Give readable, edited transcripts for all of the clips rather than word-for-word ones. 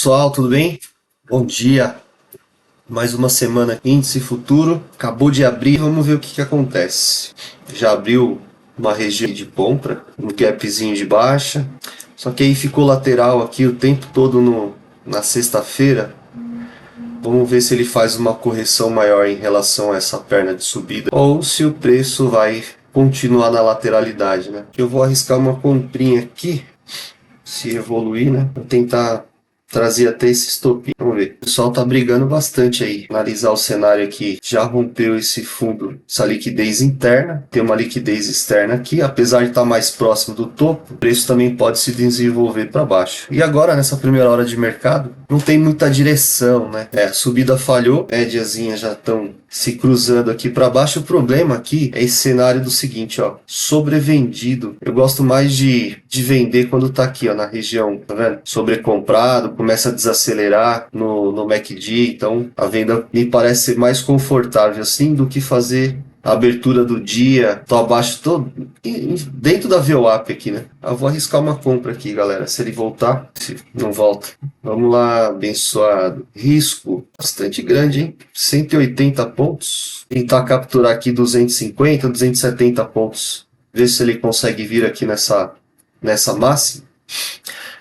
Pessoal, tudo bem? Bom dia. Mais uma semana índice futuro. Acabou de abrir, vamos ver o que acontece. Já abriu uma região de compra, um gapzinho de baixa. Só que aí ficou lateral aqui o tempo todo na sexta-feira. Vamos ver se ele faz uma correção maior em relação a essa perna de subida. Ou se o preço vai continuar na lateralidade, né? Eu vou arriscar uma comprinha aqui. Se evoluir, né? Vou tentar trazer até esse estopim. Vamos ver. O pessoal tá brigando bastante aí. Analisar o cenário aqui. Já rompeu esse fundo, essa liquidez interna. Tem uma liquidez externa aqui. Apesar de estar mais próximo do topo, o preço também pode se desenvolver para baixo. E agora, nessa primeira hora de mercado, não tem muita direção, né? A subida falhou. Médiazinhas já estão se cruzando aqui para baixo. O problema aqui é esse cenário do seguinte, ó. Sobrevendido. Eu gosto mais de vender quando tá aqui, ó, na região, tá vendo? Sobrecomprado, começa a desacelerar no MACD, então a venda me parece ser mais confortável assim do que fazer a abertura do dia, tô abaixo, tô dentro da VWAP aqui, né? Eu vou arriscar uma compra aqui, galera, se ele voltar, se não volta. Vamos lá, abençoado. Risco bastante grande, hein? 180 pontos. Tentar capturar aqui 250, 270 pontos. Ver se ele consegue vir aqui nessa máxima.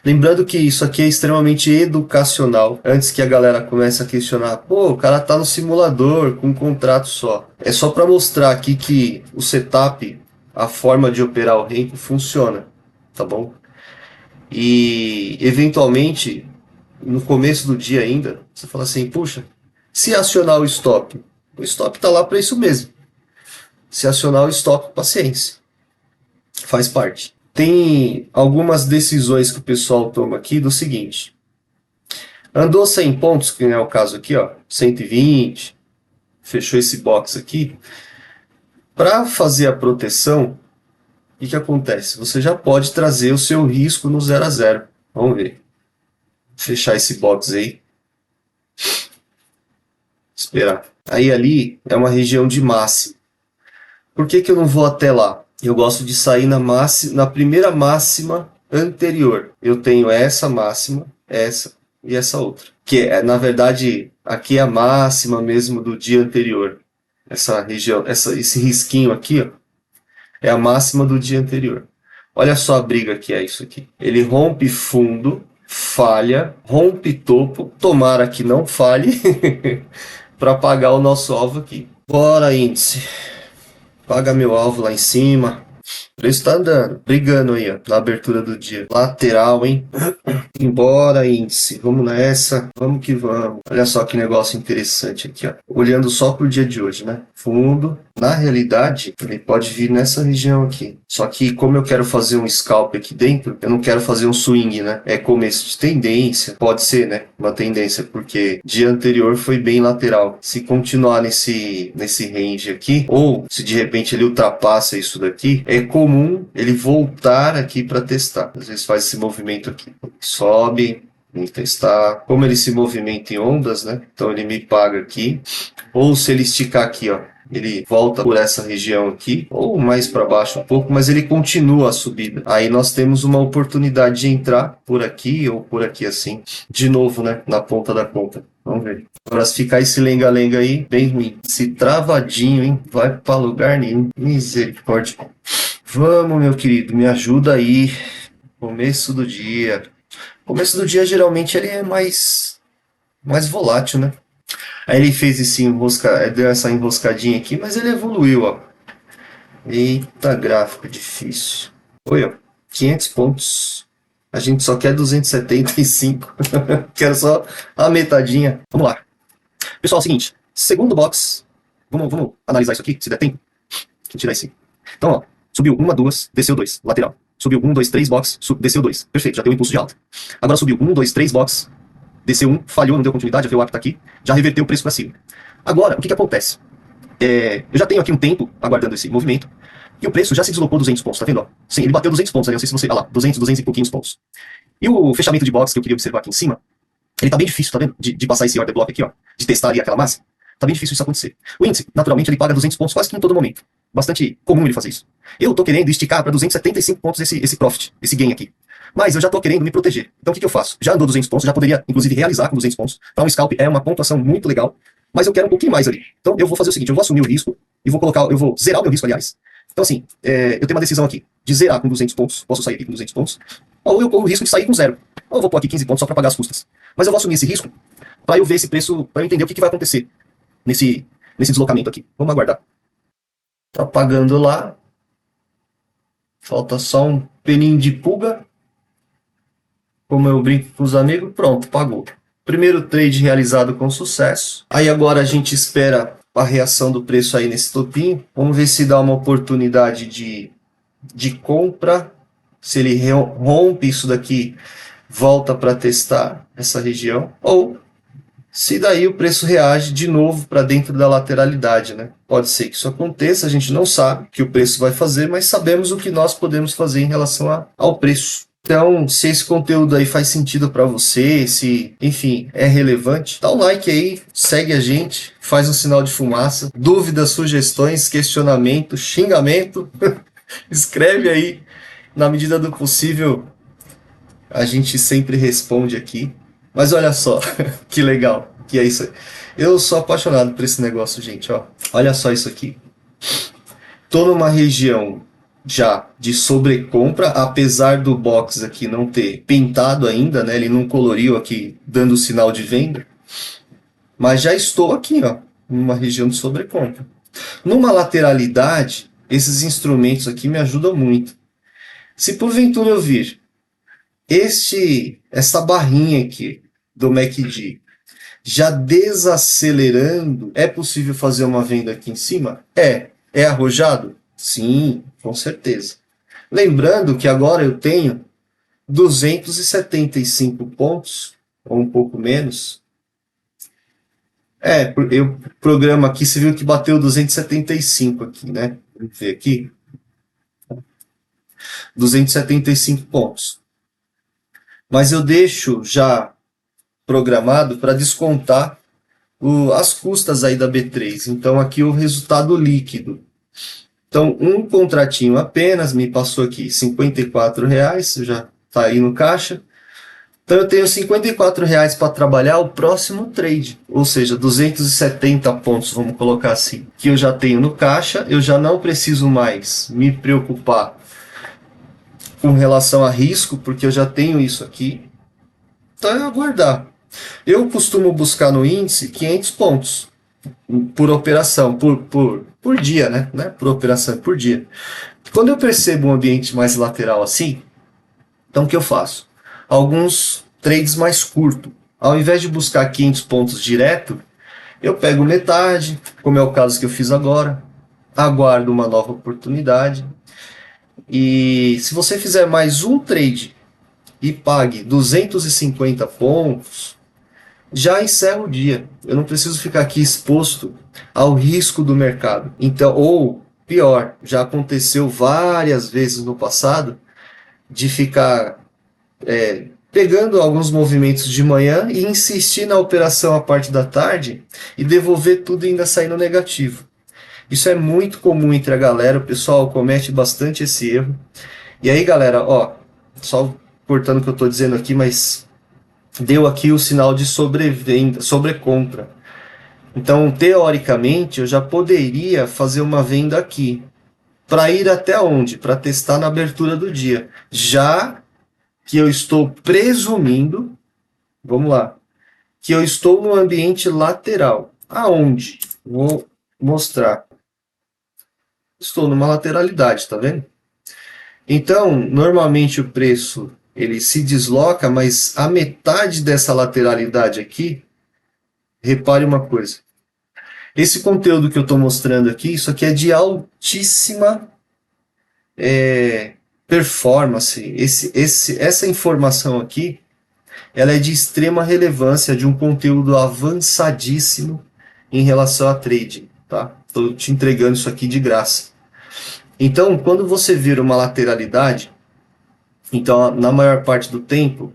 Lembrando que isso aqui é extremamente educacional. Antes que a galera comece a questionar, pô, o cara tá no simulador com um contrato só. É só para mostrar aqui que o setup, a forma de operar o RENK funciona, tá bom? E eventualmente, no começo do dia ainda, você fala assim, puxa, se acionar o stop tá lá para isso mesmo. Se acionar o stop, paciência. Faz parte. Tem algumas decisões que o pessoal toma aqui do seguinte. Andou 100 pontos, que é o caso aqui, ó, 120, fechou esse box aqui. Para fazer a proteção, o que acontece? Você já pode trazer o seu risco no 0 a 0. Vamos ver. Fechar esse box aí. Esperar. Aí ali é uma região de máxima. Por que eu não vou até lá? Eu gosto de sair na primeira máxima anterior. Eu tenho essa máxima, essa e essa outra. Que é, na verdade, aqui é a máxima mesmo do dia anterior. Essa região, esse risquinho aqui, ó, é a máxima do dia anterior. Olha só a briga que é isso aqui. Ele rompe fundo, falha, rompe topo, tomara que não falhe, para pagar o nosso alvo aqui. Bora, índice. Paga meu alvo lá em cima. O preço tá andando, brigando aí, ó, na abertura do dia. Lateral, hein? Embora, índice. Vamos nessa. Vamos que vamos. Olha só que negócio interessante aqui, ó. Olhando só pro dia de hoje, né? Fundo. Na realidade, ele pode vir nessa região aqui. Só que como eu quero fazer um scalp aqui dentro, eu não quero fazer um swing, né? É começo de tendência. Pode ser, né? Uma tendência, porque dia anterior foi bem lateral. Se continuar nesse range aqui, ou se de repente ele ultrapassa isso daqui, é comum ele voltar aqui para testar. Às vezes faz esse movimento aqui. Sobe, vem testar. Como ele se movimenta em ondas, né? Então ele me paga aqui. Ou se ele esticar aqui, ó, ele volta por essa região aqui, ou mais para baixo um pouco, mas ele continua a subida. Aí nós temos uma oportunidade de entrar por aqui ou por aqui assim, de novo, né, na ponta da conta. Vamos ver. Agora, se ficar esse lenga-lenga aí, bem ruim. Se travadinho, hein, vai para lugar nenhum. Misericórdia. Vamos, meu querido, me ajuda aí. Começo do dia. Começo do dia, geralmente, ele é mais volátil, né? Aí ele fez deu essa enroscadinha aqui, mas ele evoluiu, ó. Eita, gráfico difícil. Oi, ó, 500 pontos. A gente só quer 275. Quero só a metadinha. Vamos lá. Pessoal, é o seguinte. Segundo box. Vamos analisar isso aqui, se der tempo. Deixa eu tirar esse. Então, ó. Subiu 1, 2, desceu 2. Lateral. Subiu 1, 2, 3 box, desceu 2. Perfeito, já tem um impulso de alta. Agora subiu 1, 2, 3 box. Desceu 1, falhou, não deu continuidade, a VWAP tá aqui, já reverteu o preço para cima. Agora, o que acontece? Eu já tenho aqui um tempo aguardando esse movimento, e o preço já se deslocou 200 pontos, tá vendo? Ó? Sim, ele bateu 200 pontos ali, não sei se você... Olha lá, 200 e pouquinhos pontos. E o fechamento de box que eu queria observar aqui em cima, ele tá bem difícil, tá vendo? De passar esse order block aqui, ó, de testar ali aquela massa. Tá bem difícil isso acontecer. O índice, naturalmente, ele paga 200 pontos quase que em todo momento. Bastante comum ele fazer isso. Eu tô querendo esticar para 275 pontos esse profit, esse gain aqui. Mas eu já estou querendo me proteger. Então o que eu faço? Já andou 200 pontos, já poderia inclusive realizar com 200 pontos. Para um scalp é uma pontuação muito legal, mas eu quero um pouquinho mais ali. Então eu vou fazer o seguinte, eu vou assumir o risco e eu vou zerar o meu risco, aliás. Então assim, eu tenho uma decisão aqui de zerar com 200 pontos, posso sair aqui com 200 pontos, ou eu corro o risco de sair com zero. Ou eu vou pôr aqui 15 pontos só para pagar as custas. Mas eu vou assumir esse risco para eu ver esse preço, para eu entender o que vai acontecer nesse deslocamento aqui. Vamos aguardar. Tá pagando lá. Falta só um peninho de pulga. Como eu brinco com os amigos, pronto, pagou. Primeiro trade realizado com sucesso. Aí agora a gente espera a reação do preço aí nesse topinho. Vamos ver se dá uma oportunidade de compra. Se ele rompe isso daqui, volta para testar essa região. Ou se daí o preço reage de novo para dentro da lateralidade, né? Pode ser que isso aconteça, a gente não sabe o que o preço vai fazer, mas sabemos o que nós podemos fazer em relação ao preço. Então, se esse conteúdo aí faz sentido para você, se, enfim, é relevante, dá um like aí, segue a gente, faz um sinal de fumaça, dúvidas, sugestões, questionamento, xingamento, escreve aí, na medida do possível, a gente sempre responde aqui. Mas olha só, que legal, que é isso aí. Eu sou apaixonado por esse negócio, gente, ó. Olha só isso aqui. Tô numa região já de sobrecompra, apesar do box aqui não ter pintado ainda, né? Ele não coloriu aqui, dando sinal de venda. Mas já estou aqui, ó, numa região de sobrecompra. Numa lateralidade, esses instrumentos aqui me ajudam muito. Se porventura eu vir essa barrinha aqui do MACD já desacelerando, é possível fazer uma venda aqui em cima? É arrojado? Sim, com certeza. Lembrando que agora eu tenho 275 pontos, ou um pouco menos. Eu programo aqui, você viu que bateu 275 aqui, né? Vamos ver aqui. 275 pontos. Mas eu deixo já programado para descontar as custas aí da B3. Então aqui o resultado líquido. Então um contratinho apenas me passou aqui R$54, já está aí no caixa. Então eu tenho R$54 para trabalhar o próximo trade, ou seja, 270 pontos, vamos colocar assim, que eu já tenho no caixa. Eu já não preciso mais me preocupar com relação a risco, porque eu já tenho isso aqui. Então é aguardar. Eu costumo buscar no índice 500 pontos por operação, por dia, né? Por operação, por dia. Quando eu percebo um ambiente mais lateral assim, então o que eu faço? Alguns trades mais curtos. Ao invés de buscar 500 pontos direto, eu pego metade, como é o caso que eu fiz agora, aguardo uma nova oportunidade. E se você fizer mais um trade e pague 250 pontos, já encerra o dia. Eu não preciso ficar aqui exposto ao risco do mercado. Então, ou pior, já aconteceu várias vezes no passado de ficar pegando alguns movimentos de manhã e insistir na operação a parte da tarde e devolver tudo e ainda sair no negativo. Isso é muito comum entre a galera, o pessoal comete bastante esse erro. E aí, galera, ó, só cortando o que eu estou dizendo aqui, mas deu aqui o sinal de sobrevenda, sobrecompra. Então, teoricamente, eu já poderia fazer uma venda aqui. Para ir até onde? Para testar na abertura do dia. Já que eu estou presumindo, vamos lá, que eu estou no ambiente lateral. Aonde? Vou mostrar. Estou numa lateralidade, tá vendo? Então, normalmente o preço ele se desloca, mas a metade dessa lateralidade aqui, repare uma coisa. Esse conteúdo que eu estou mostrando aqui, isso aqui é de altíssima performance. Essa informação aqui, ela é de extrema relevância, de um conteúdo avançadíssimo em relação a trading, tá? Estou te entregando isso aqui de graça. Então, quando você vira uma lateralidade, então na maior parte do tempo,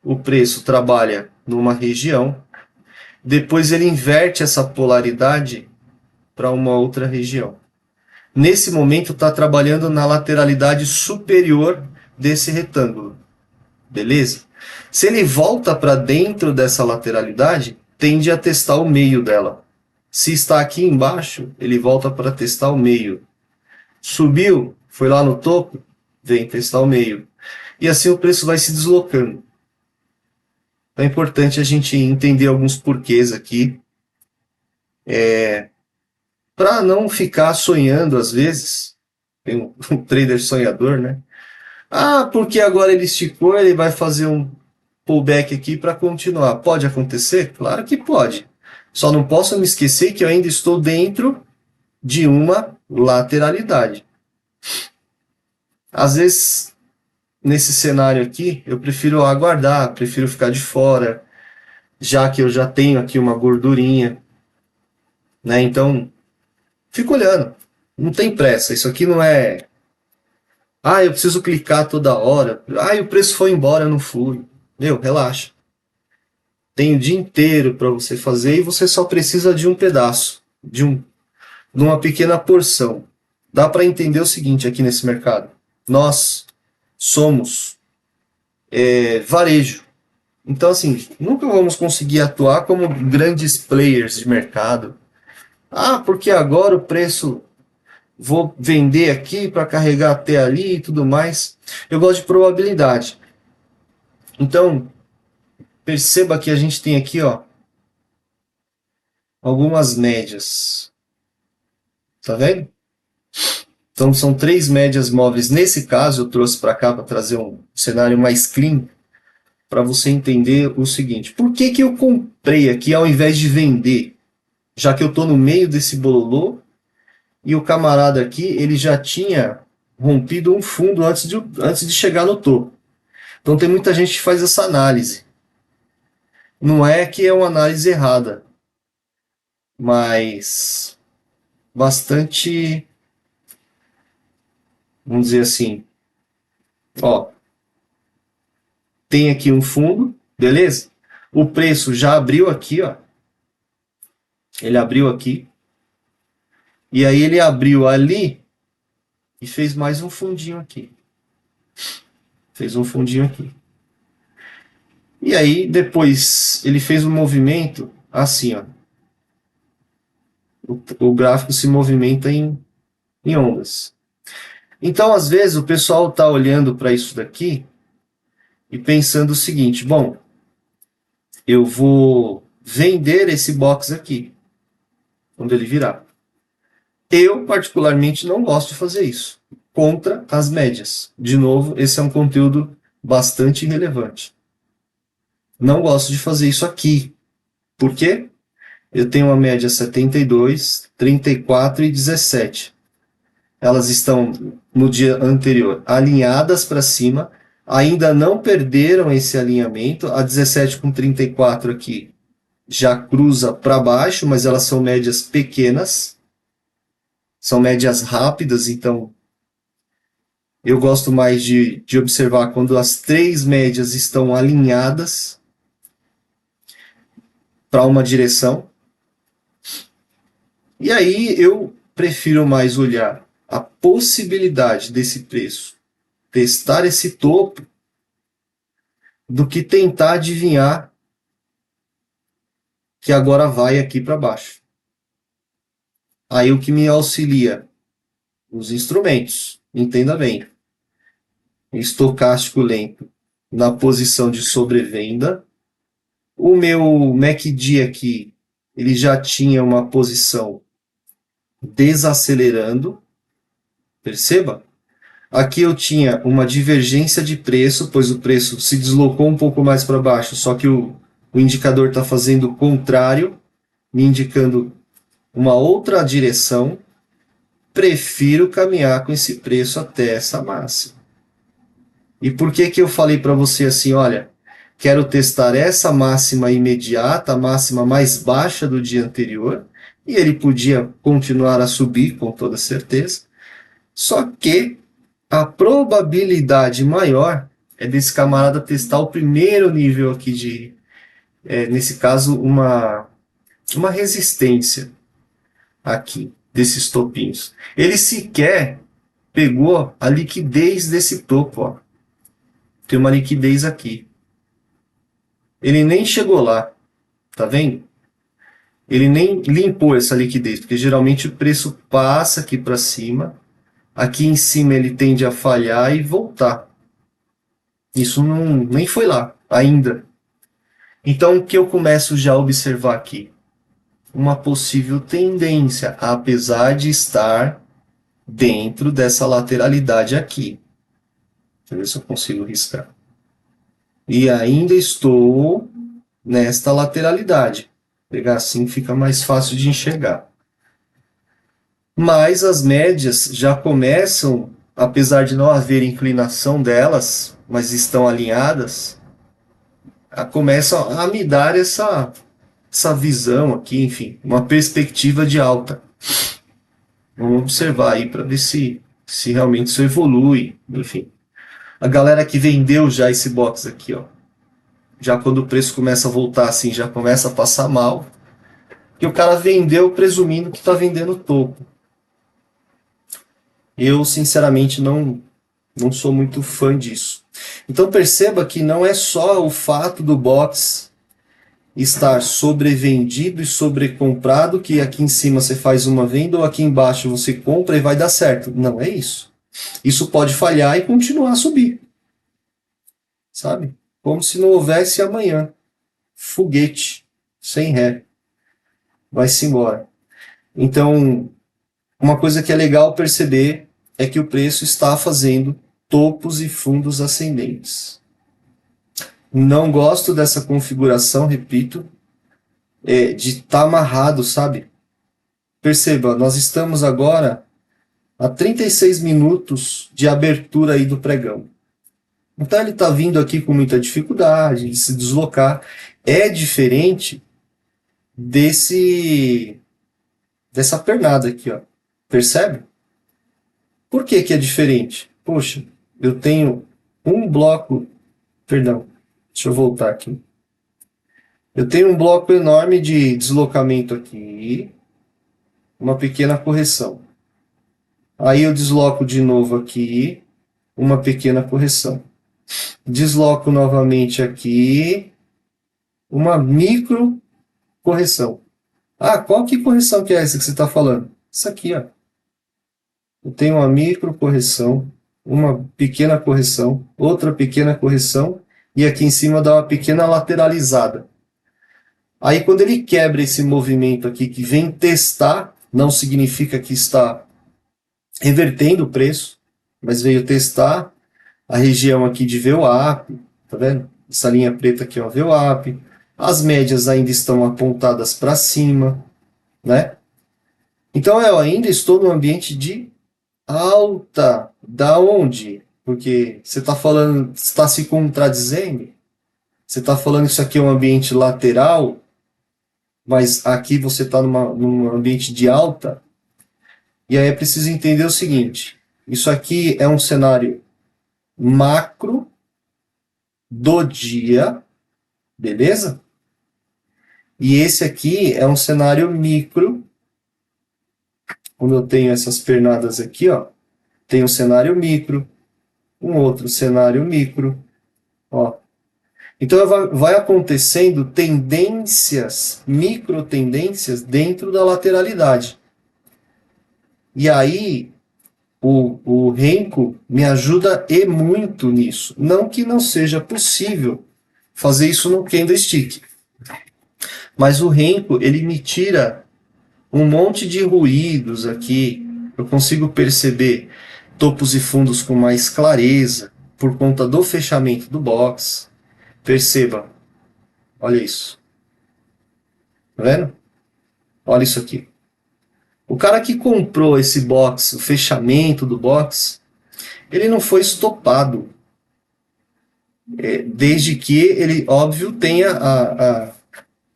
o preço trabalha numa região, depois ele inverte essa polaridade para uma outra região. Nesse momento está trabalhando na lateralidade superior desse retângulo. beleza? Se ele volta para dentro dessa lateralidade, tende a testar o meio dela. Se está aqui embaixo, ele volta para testar o meio. Subiu, foi lá no topo, vem testar o meio. E assim o preço vai se deslocando. É importante a gente entender alguns porquês aqui, para não ficar sonhando às vezes. Tem um trader sonhador, né? Ah, porque agora ele esticou, ele vai fazer um pullback aqui para continuar. Pode acontecer? Claro que pode. Só não posso me esquecer que eu ainda estou dentro de uma lateralidade. Às vezes, nesse cenário aqui, eu prefiro aguardar, prefiro ficar de fora, já que eu já tenho aqui uma gordurinha, né? Então, fico olhando. Não tem pressa. Isso aqui não é... Ah, eu preciso clicar toda hora. Ah, o preço foi embora, eu não fui. Meu, relaxa. Tem o dia inteiro para você fazer e você só precisa de um pedaço, de uma pequena porção. Dá para entender o seguinte aqui nesse mercado. Nós somos varejo. Então, assim, nunca vamos conseguir atuar como grandes players de mercado. Ah, porque agora o preço vou vender aqui para carregar até ali e tudo mais. Eu gosto de probabilidade. Então, perceba que a gente tem aqui, ó, algumas médias. Tá vendo? Então são 3 médias móveis. Nesse caso, eu trouxe para cá para trazer um cenário mais clean, para você entender o seguinte. Por que eu comprei aqui ao invés de vender? Já que eu estou no meio desse bololô e o camarada aqui ele já tinha rompido um fundo antes de chegar no topo. Então tem muita gente que faz essa análise. Não é que é uma análise errada, mas bastante, vamos dizer assim, ó, tem aqui um fundo, beleza? O preço já abriu aqui, ó. Ele abriu aqui. E aí ele abriu ali e fez mais um fundinho aqui. Fez um fundinho aqui. E aí depois ele fez um movimento assim, ó. O gráfico se movimenta em ondas. Então, às vezes, o pessoal está olhando para isso daqui e pensando o seguinte: bom, eu vou vender esse box aqui quando ele virar. Eu, particularmente, não gosto de fazer isso. Contra as médias. De novo, esse é um conteúdo bastante relevante. Não gosto de fazer isso aqui. Por quê? Eu tenho uma média 72, 34 e 17. Elas estão no dia anterior alinhadas para cima, ainda não perderam esse alinhamento. A 17 com 34 aqui já cruza para baixo, mas elas são médias pequenas, são médias rápidas, então eu gosto mais de observar quando as 3 médias estão alinhadas para uma direção. E aí eu prefiro mais olhar a possibilidade desse preço testar esse topo do que tentar adivinhar que agora vai aqui para baixo. Aí o que me auxilia? Os instrumentos. Entenda bem. Estocástico lento na posição de sobrevenda. O meu MACD aqui, ele já tinha uma posição desacelerando. Perceba? Aqui eu tinha uma divergência de preço, pois o preço se deslocou um pouco mais para baixo, só que o indicador está fazendo o contrário, me indicando uma outra direção. Prefiro caminhar com esse preço até essa máxima. E por que eu falei para você assim, olha, quero testar essa máxima imediata, a máxima mais baixa do dia anterior, e ele podia continuar a subir com toda certeza, só que a probabilidade maior é desse camarada testar o primeiro nível aqui nesse caso, uma resistência aqui, desses topinhos. Ele sequer pegou a liquidez desse topo, ó. Tem uma liquidez aqui. Ele nem chegou lá, tá vendo? Ele nem limpou essa liquidez, porque geralmente o preço passa aqui para cima, aqui em cima ele tende a falhar e voltar. Isso nem foi lá ainda. Então o que eu começo já a observar aqui? Uma possível tendência, apesar de estar dentro dessa lateralidade aqui. Deixa eu ver se eu consigo riscar. E ainda estou nesta lateralidade. Pegar assim fica mais fácil de enxergar. Mas as médias já começam, apesar de não haver inclinação delas, mas estão alinhadas, começam a me dar essa visão aqui, enfim, uma perspectiva de alta. Vamos observar aí para ver se realmente isso evolui, enfim. A galera que vendeu já esse box aqui, ó, já quando o preço começa a voltar assim, já começa a passar mal, que o cara vendeu presumindo que está vendendo topo. Eu, sinceramente, não sou muito fã disso. Então perceba que não é só o fato do box estar sobrevendido e sobrecomprado, que aqui em cima você faz uma venda ou aqui embaixo você compra e vai dar certo. Não é isso. Isso pode falhar e continuar a subir. Sabe? Como se não houvesse amanhã. Foguete, sem ré. Vai-se embora. Então, uma coisa que é legal perceber é que o preço está fazendo topos e fundos ascendentes. Não gosto dessa configuração, repito, de estar amarrado, sabe? Perceba, nós estamos agora a 36 minutos de abertura aí do pregão. Então ele está vindo aqui com muita dificuldade de se deslocar. É diferente dessa pernada aqui, ó. Percebe? Por que que é diferente? Poxa, eu tenho um bloco... Perdão, deixa eu voltar aqui. Eu tenho um bloco enorme de deslocamento aqui, uma pequena correção. Aí eu desloco de novo aqui, uma pequena correção. Desloco novamente aqui, uma micro correção. Ah, qual que correção que é essa que você está falando? Isso aqui, ó. Eu tenho uma micro correção, uma pequena correção, outra pequena correção, e aqui em cima dá uma pequena lateralizada. Aí quando ele quebra esse movimento aqui que vem testar, não significa que está revertendo o preço, mas veio testar a região aqui de VWAP, tá vendo? Essa linha preta aqui é o VWAP. As médias ainda estão apontadas para cima, né? Então eu ainda estou no ambiente de alta. Da onde? Porque você está falando, está se contradizendo. Você está falando que isso aqui é um ambiente lateral, mas aqui você está num ambiente de alta. E aí é preciso entender o seguinte: isso aqui é um cenário macro do dia, beleza? E esse aqui é um cenário micro. Como eu tenho essas pernadas aqui, ó, tem um cenário micro, um outro cenário micro, ó. Então vai acontecendo tendências, micro tendências dentro da lateralidade. E aí o Renko me ajuda e muito nisso. Não que não seja possível fazer isso no candlestick, mas o Renko ele me tira um monte de ruídos aqui. Eu consigo perceber topos e fundos com mais clareza por conta do fechamento do box. Perceba, olha isso. Tá vendo? Olha isso aqui. O cara que comprou esse box, o fechamento do box, ele não foi estopado. Desde que ele, óbvio, tenha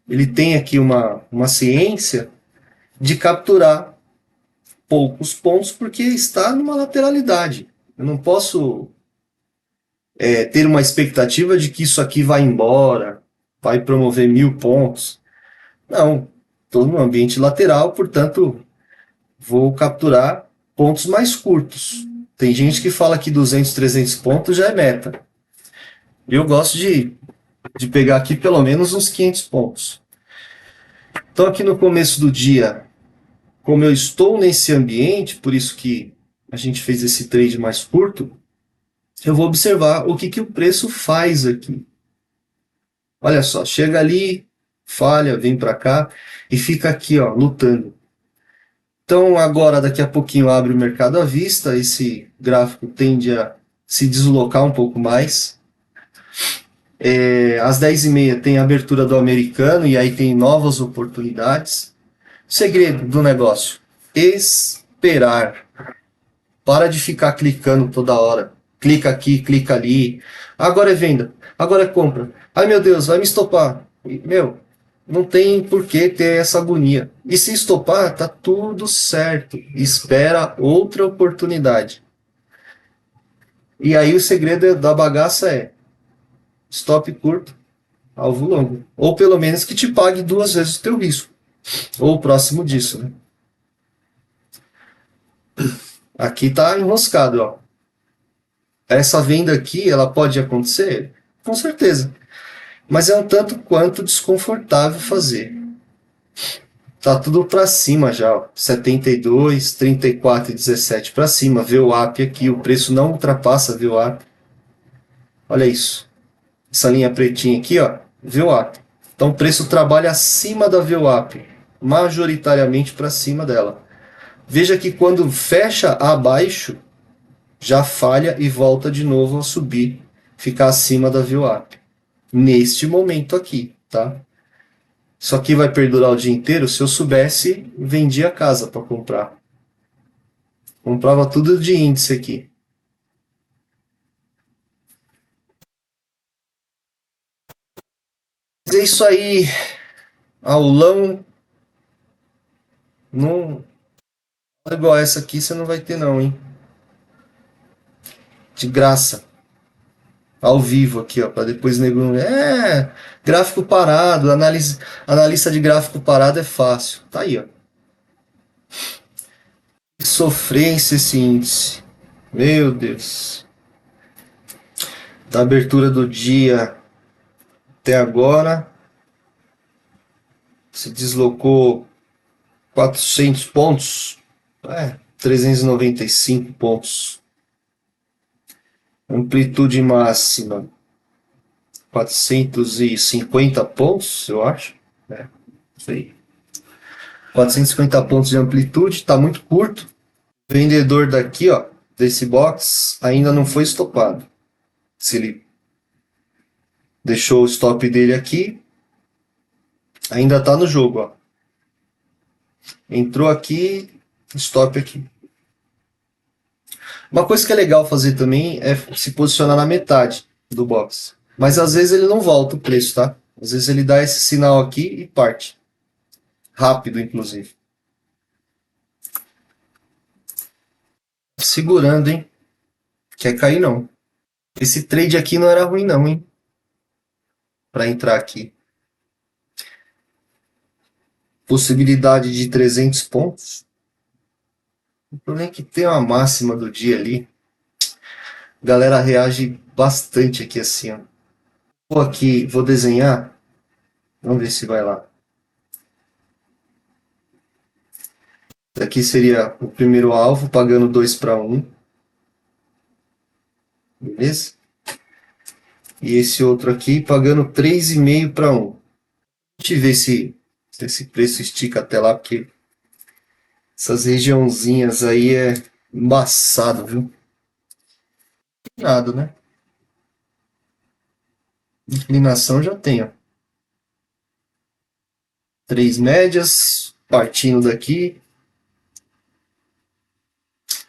ele tem aqui uma ciência de capturar poucos pontos, porque está numa lateralidade. Eu não posso ter uma expectativa de que isso aqui vai embora, vai promover 1000 pontos. Não, estou no ambiente lateral, portanto, vou capturar pontos mais curtos. Tem gente que fala que 200, 300 pontos já é meta. Eu gosto de pegar aqui pelo menos uns 500 pontos. Então aqui no começo do dia, como eu estou nesse ambiente, por isso que a gente fez esse trade mais curto, eu vou observar o que, que o preço faz aqui. Olha só, chega ali, falha, vem para cá e fica aqui, ó, lutando. Então agora daqui a pouquinho abre o mercado à vista, esse gráfico tende a se deslocar um pouco mais. Às 10h30 tem a abertura do americano e aí tem novas oportunidades. Segredo do negócio: esperar. Para de ficar clicando toda hora. Clica aqui, clica ali. Agora é venda, agora é compra. Ai meu Deus, vai me estopar. Meu, não tem por que ter essa agonia. E se estopar, tá tudo certo. Espera outra oportunidade. E aí o segredo da bagaça é stop curto, alvo longo. Ou pelo menos que te pague 2 vezes o teu risco. Ou próximo disso, né? Aqui tá enroscado, ó. Essa venda aqui, ela pode acontecer? Com certeza. Mas é um tanto quanto desconfortável fazer. Tá tudo para cima já, ó. 72, 34 e 17 para cima. VWAP aqui, o preço não ultrapassa VWAP. Olha isso. Essa linha pretinha aqui, ó, VWAP. Então o preço trabalha acima da VWAP, majoritariamente para cima dela. Veja que quando fecha abaixo, já falha e volta de novo a subir, ficar acima da VWAP. Neste momento aqui, tá? Isso aqui vai perdurar o dia inteiro. Se eu soubesse, vendia a casa para comprar. Comprava tudo de índice aqui. Mas é isso aí. Aulão. Não. Igual essa aqui você não vai ter, não, hein? De graça. Ao vivo aqui, ó. Para depois nego. Gráfico parado. Analista de gráfico parado é fácil. Tá aí, ó. Que sofrência esse índice. Meu Deus. Da abertura do dia até agora, se deslocou 400 pontos, 395 pontos. Amplitude máxima, 450 pontos, eu acho. Isso aí. 450 pontos de amplitude, está muito curto. O vendedor daqui, ó, desse box, ainda não foi estopado. Se ele deixou o stop dele aqui, ainda está no jogo, ó. Entrou aqui, stop aqui. Uma coisa que é legal fazer também é se posicionar na metade do box. Mas às vezes ele não volta o preço, tá? Às vezes ele dá esse sinal aqui e parte. Rápido, inclusive. Segurando, hein? Quer cair não. Esse trade aqui não era ruim não, hein? Para entrar aqui. Possibilidade de 300 pontos. O problema é que tem uma máxima do dia ali. A galera reage bastante aqui assim, ó. Vou aqui, vou desenhar. Vamos ver se vai lá. Aqui seria o primeiro alvo, pagando 2 para 1. Beleza? E esse outro aqui, pagando 3,5 para 1. A gente vê se esse preço estica até lá, porque essas regiãozinhas aí é embaçado, viu? Nada, né? Inclinação já tem, ó. 3 médias, partindo daqui.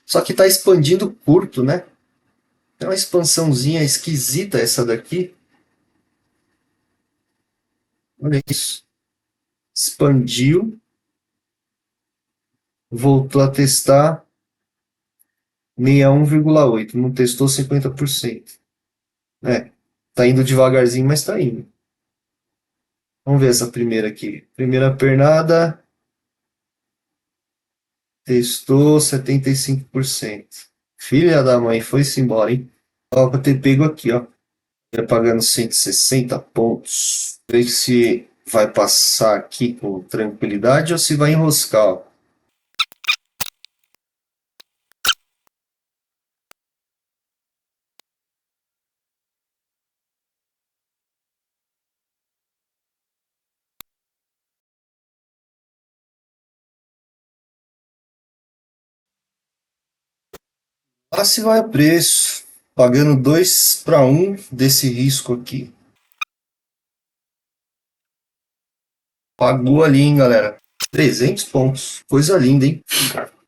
Só que tá expandindo curto, né? É uma expansãozinha esquisita essa daqui. Olha isso. Expandiu. Voltou a testar 61,8. Não testou 50%. Tá indo devagarzinho, mas tá indo. Vamos ver essa primeira aqui. Primeira pernada. Testou 75%. Filha da mãe, foi-se embora, hein? Ó, pra ter pego aqui, ó. Vai pagando 160 pontos. Ver se vai passar aqui com tranquilidade ou se vai enroscar. Ó. Lá se vai a preço. Pagando 2 para 1 desse risco aqui. Pagou ali, hein, galera. 300 pontos. Coisa linda, hein?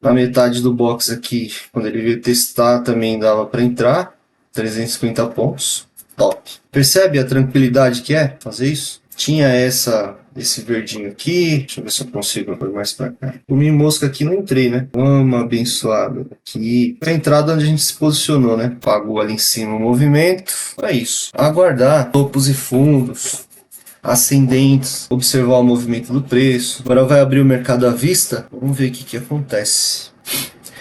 Na metade do box aqui, quando ele veio testar, também dava para entrar. 350 pontos. Top. Percebe a tranquilidade que é fazer isso? Tinha esse verdinho aqui. Deixa eu ver se eu consigo pôr mais pra cá. Comi mosca aqui, não entrei, né? Vamos abençoado. Aqui. Foi a entrada onde a gente se posicionou, né? Pagou ali em cima o movimento. É isso. Aguardar topos e fundos. Ascendentes, observar o movimento do preço. Agora vai abrir o mercado à vista. Vamos ver o que acontece.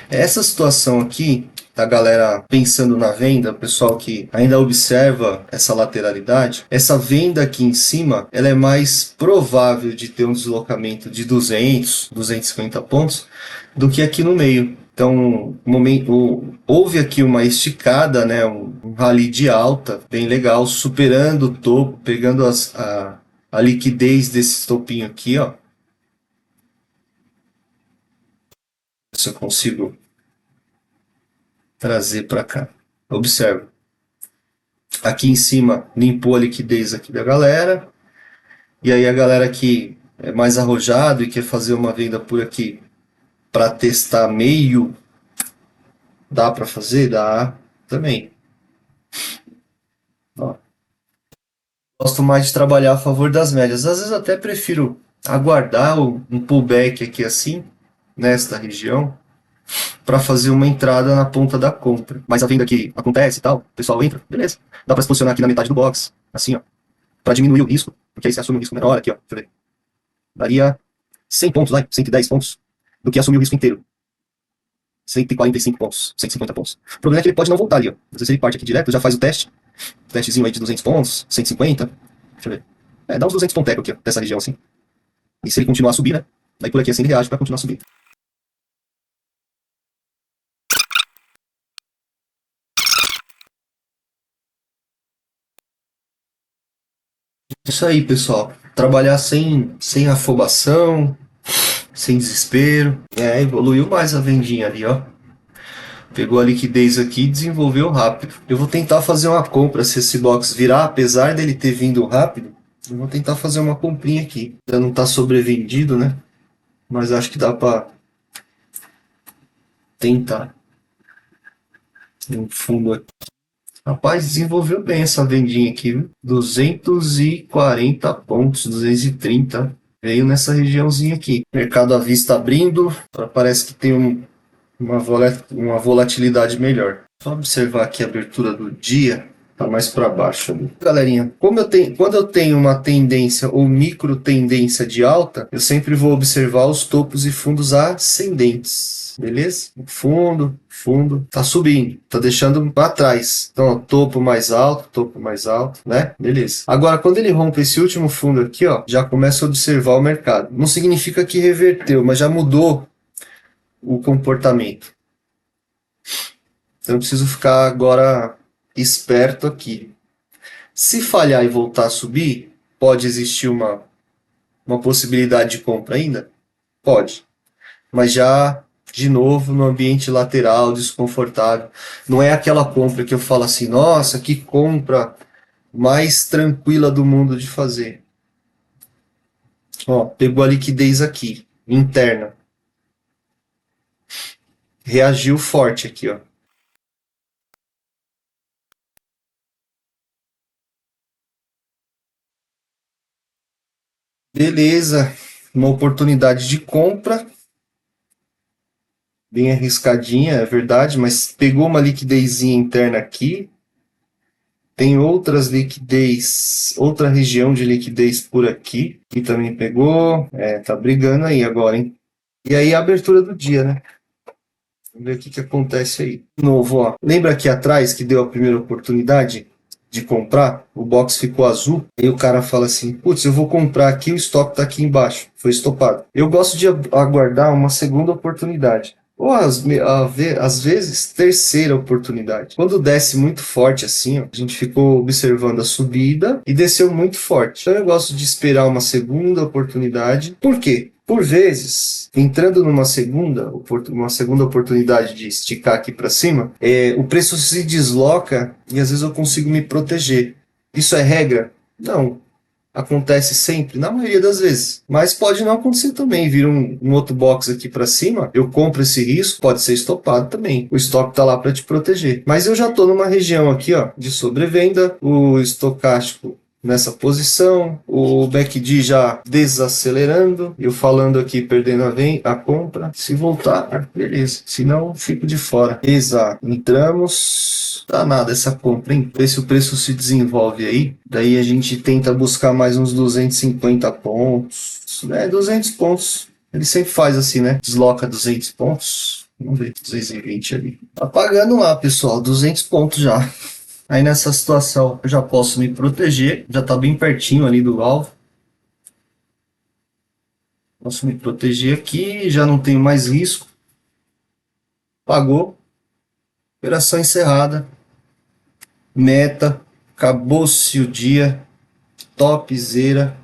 Essa situação aqui, da galera pensando na venda, o pessoal que ainda observa essa lateralidade, essa venda aqui em cima, ela é mais provável de ter um deslocamento de 200, 250 pontos, do que aqui no meio. Então, houve aqui uma esticada, né, um rally de alta, bem legal, superando o topo, pegando a liquidez desse topinho aqui, ó. Se eu consigo trazer para cá. Observa. Aqui em cima limpou a liquidez aqui da galera. E aí a galera que é mais arrojado e quer fazer uma venda por aqui para testar meio, dá para fazer? Dá também. Ó. Gosto mais de trabalhar a favor das médias. Às vezes até prefiro aguardar um pullback aqui assim, nesta região, para fazer uma entrada na ponta da compra. Mas a venda que acontece e tal, o pessoal entra, beleza. Dá para se posicionar aqui na metade do box, assim, ó, para diminuir o risco, porque aí você assume um risco menor aqui, ó. Deixa eu ver. Daria 100 pontos lá, 110 pontos, do que assumir o risco inteiro. 145 pontos, 150 pontos. O problema é que ele pode não voltar ali, ó. Às vezes ele parte aqui direto, já faz o testezinho aí de 200 pontos, 150. Deixa eu ver. Dá uns 200 pontos aqui, ó, dessa região assim. E se ele continuar a subir, né? Daí por aqui assim ele reage para continuar a subir. Isso aí, pessoal. Trabalhar sem afobação, sem desespero. Evoluiu mais a vendinha ali, ó. Pegou a liquidez aqui e desenvolveu rápido. Eu vou tentar fazer uma compra se esse box virar, apesar dele ter vindo rápido. Eu vou tentar fazer uma comprinha aqui. Já não tá sobrevendido, né? Mas acho que dá pra tentar. Tem um fundo aqui. Rapaz, desenvolveu bem essa vendinha aqui, viu? 240 pontos, 230. Veio nessa regiãozinha aqui. Mercado à vista abrindo. Parece que tem uma volatilidade melhor. Só observar aqui a abertura do dia. Tá mais para baixo ali. Galerinha, quando eu tenho uma tendência ou micro tendência de alta, eu sempre vou observar os topos e fundos ascendentes. Beleza? Fundo, tá subindo, tá deixando para trás. Então, ó, topo mais alto, né? Beleza. Agora, quando ele rompe esse último fundo aqui, ó, já começa a observar o mercado. Não significa que reverteu, mas já mudou o comportamento. Então, eu preciso ficar agora esperto aqui. Se falhar e voltar a subir, pode existir uma possibilidade de compra ainda? Pode. Mas já, de novo, no ambiente lateral, desconfortável. Não é aquela compra que eu falo assim, nossa, que compra mais tranquila do mundo de fazer. Ó, pegou a liquidez aqui, interna. Reagiu forte aqui, ó. Beleza, uma oportunidade de compra, bem arriscadinha, é verdade, mas pegou uma liquidezinha interna aqui, tem outras liquidez, outra região de liquidez por aqui, que também pegou, tá brigando aí agora, hein? E aí a abertura do dia, né? Vamos ver o que acontece aí. De novo, ó, lembra aqui atrás que deu a primeira oportunidade? de comprar, o box ficou azul, e o cara fala assim, putz, eu vou comprar aqui, o estoque tá aqui embaixo, foi estopado. Eu gosto de aguardar uma segunda oportunidade. Ou às vezes, terceira oportunidade. Quando desce muito forte assim, ó, a gente ficou observando a subida e desceu muito forte. Então eu gosto de esperar uma segunda oportunidade. Por quê? Por vezes, entrando numa segunda oportunidade de esticar aqui para cima, o preço se desloca e às vezes eu consigo me proteger. Isso é regra? Não. Acontece sempre, na maioria das vezes. Mas pode não acontecer também. Vira um outro box aqui para cima, eu compro esse risco, pode ser estopado também. O estoque tá lá para te proteger. Mas eu já tô numa região aqui, ó, de sobrevenda, o estocástico nessa posição, o BACD já desacelerando, eu falando aqui perdendo a compra. Se voltar, beleza. Se não, fico de fora. Exato. Entramos. Tá nada essa compra, hein? Ver se o preço se desenvolve aí. Daí a gente tenta buscar mais uns 250 pontos. Né? 200 pontos. Ele sempre faz assim, né? Desloca 200 pontos. Vamos ver, 220 ali. Tá pagando lá, pessoal. 200 pontos já. Aí nessa situação eu já posso me proteger, já está bem pertinho ali do alvo. Posso me proteger aqui, já não tenho mais risco. Pagou. Operação encerrada. Meta. Acabou-se o dia. Topzera.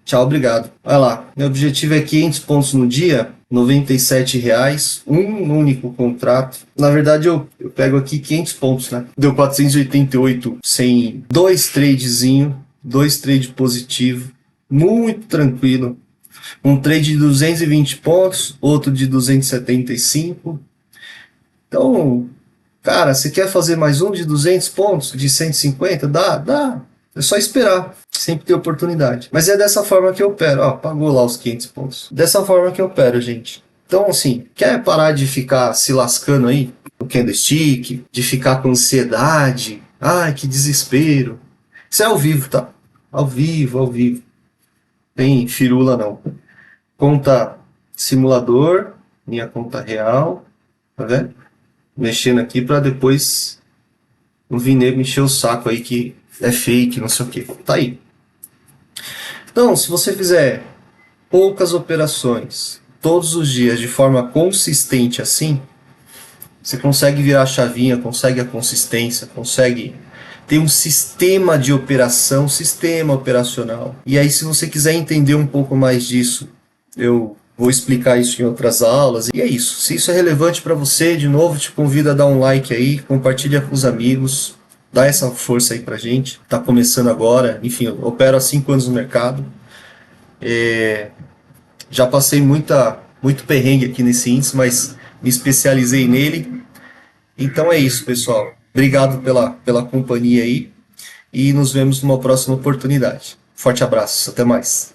Tchau, obrigado. Olha lá, meu objetivo é 500 pontos no dia, R$ 97,00, um único contrato. Na verdade, eu pego aqui 500 pontos, né? Deu 488 sem dois tradezinho, dois trade positivo, muito tranquilo. Um trade de 220 pontos, outro de 275. Então, cara, você quer fazer mais um de 200 pontos, de 150? Dá. É só esperar. Sempre tem oportunidade. Mas é dessa forma que eu opero. Ó, pagou lá os 500 pontos. Dessa forma que eu opero, gente. Então, assim, quer parar de ficar se lascando aí no candlestick, de ficar com ansiedade? Ai, que desespero. Isso é ao vivo, tá? Ao vivo. Tem firula não. Conta simulador, minha conta real, tá vendo? Mexendo aqui para depois não vir nego encher o saco aí que é fake, não sei o que. Tá aí. Então, se você fizer poucas operações todos os dias de forma consistente assim, você consegue virar a chavinha, consegue a consistência, consegue ter um sistema de operação, sistema operacional. E aí, se você quiser entender um pouco mais disso, eu vou explicar isso em outras aulas. E é isso. Se isso é relevante para você, de novo, te convido a dar um like aí, compartilha com os amigos, dá essa força aí pra gente. Tá começando agora, enfim, eu opero há 5 anos no mercado. Já passei muito perrengue aqui nesse índice, mas me especializei nele. Então é isso, pessoal. Obrigado pela companhia aí e nos vemos numa próxima oportunidade. Forte abraço, até mais.